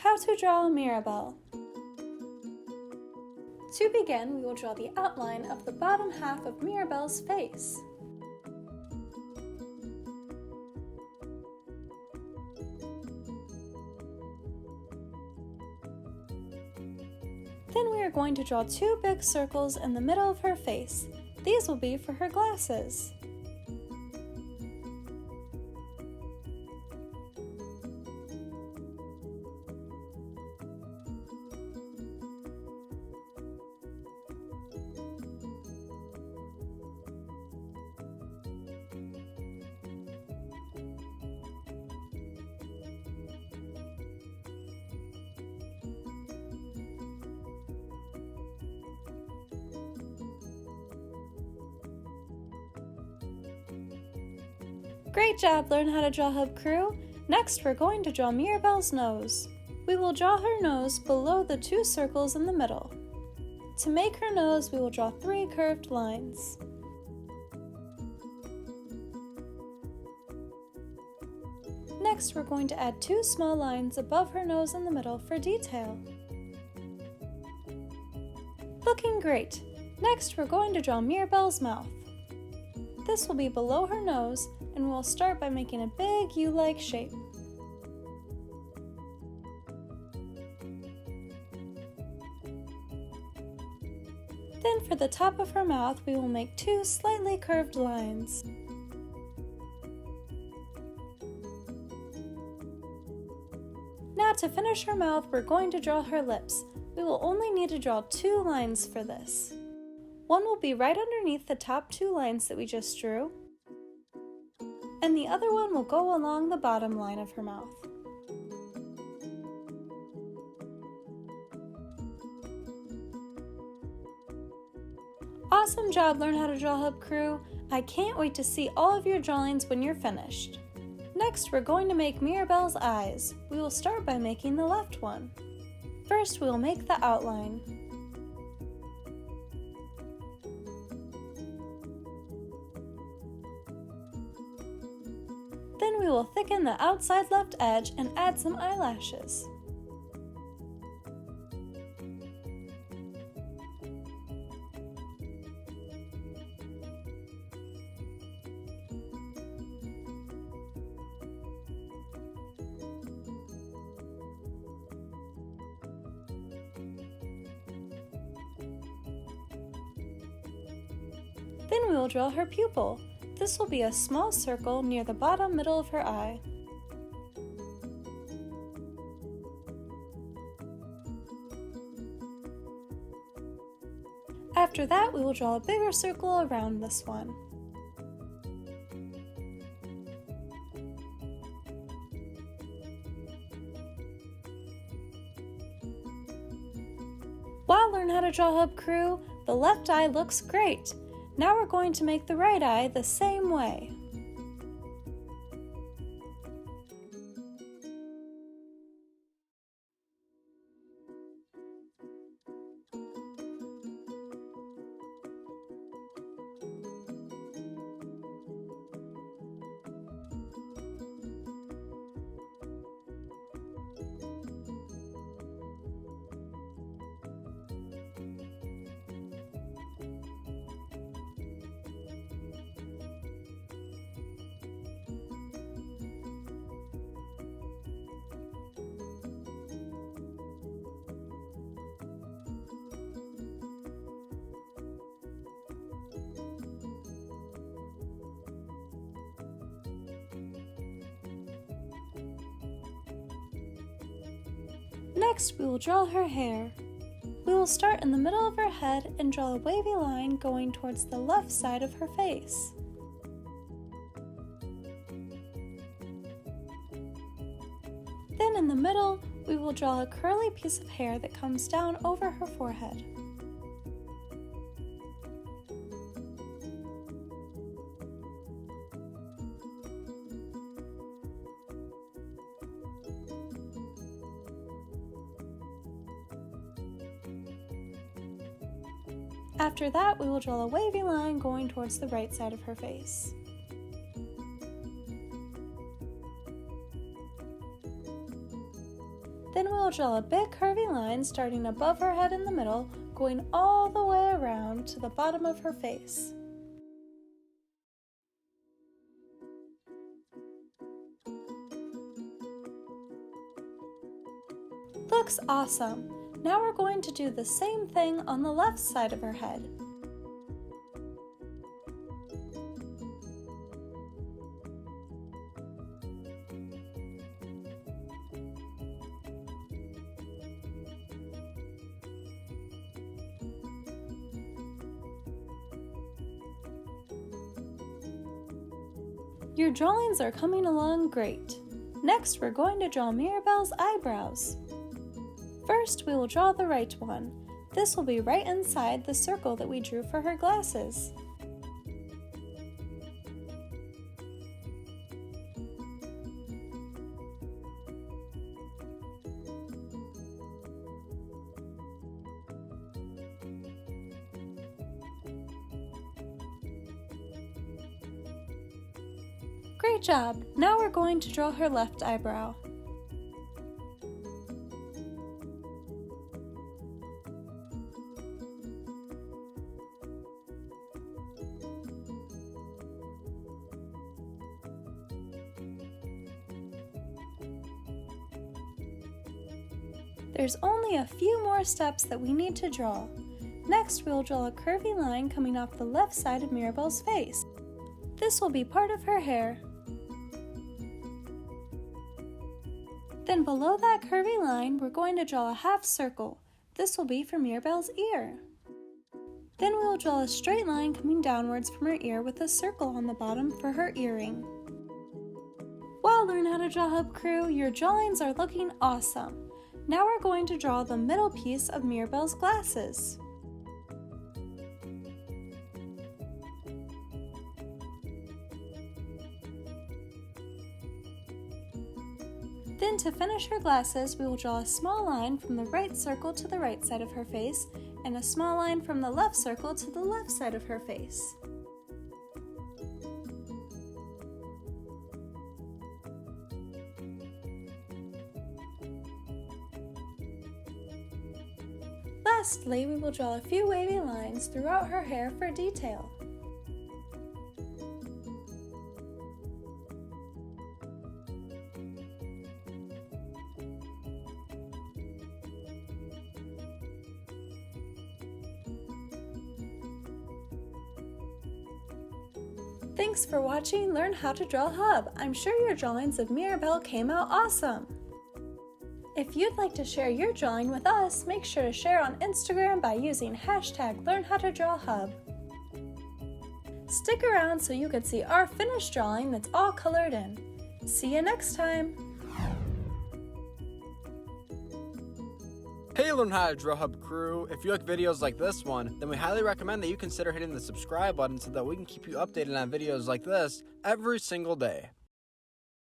How to draw Mirabel. To begin, we will draw the outline of the bottom half of Mirabel's face. Then we are going to draw two big circles in the middle of her face. These will be for her glasses. Great job, learn how to draw Hub Crew. Next, we're going to draw Mirabel's nose. We will draw her nose below the two circles in the middle. To make her nose, we will draw 3 curved lines. Next, we're going to add 2 small lines above her nose in the middle for detail. Looking great! Next, we're going to draw Mirabel's mouth. This will be below her nose, and we'll start by making a big U-like shape. Then for the top of her mouth, we will make 2 slightly curved lines. Now to finish her mouth, we're going to draw her lips. We will only need to draw 2 lines for this. One will be right underneath the top 2 lines that we just drew, and the other one will go along the bottom line of her mouth. Awesome job, learn how to draw Hub Crew. I can't wait to see all of your drawings when you're finished. Next, we're going to make Mirabel's eyes. We will start by making the left one. First, we will make the outline. Then we will thicken the outside left edge and add some eyelashes. Then we will draw her pupil. This will be a small circle near the bottom middle of her eye. After that, we will draw a bigger circle around this one. Wow, learn how to draw Hub Crew. The left eye looks great. Now we're going to make the right eye the same way. Next, we will draw her hair. We will start in the middle of her head and draw a wavy line going towards the left side of her face. Then in the middle, we will draw a curly piece of hair that comes down over her forehead. After that, we will draw a wavy line going towards the right side of her face. Then Then we'll draw a big curvy line starting above her head in the middle, going all the way around to the bottom of her face. Looks awesome! Now we're going to do the same thing on the left side of her head. Your drawings are coming along great. Next, we're going to draw Mirabel's eyebrows. First, we will draw the right one. This will be right inside the circle that we drew for her glasses. Great job! Now we're going to draw her left eyebrow. There's only a few more steps that we need to draw. Next, we'll draw a curvy line coming off the left side of Mirabel's face. This will be part of her hair. Then below that curvy line, we're going to draw a half circle. This will be for Mirabel's ear. Then we will draw a straight line coming downwards from her ear with a circle on the bottom for her earring. Well, Learn How to Draw Hub crew, your drawings are looking awesome. Now we're going to draw the middle piece of Mirabel's glasses. Then to finish her glasses, we will draw a small line from the right circle to the right side of her face and a small line from the left circle to the left side of her face. Lastly, we will draw a few wavy lines throughout her hair for detail. Thanks for watching Learn How to Draw Hub. I'm sure your drawings of Mirabel came out awesome. If you'd like to share your drawing with us, make sure to share on Instagram by using #LearnHowToDrawHub. Stick around so you can see our finished drawing that's all colored in. See you next time! Hey Learn How to Draw Hub crew, if you like videos like this one, then we highly recommend that you consider hitting the subscribe button so that we can keep you updated on videos like this every single day.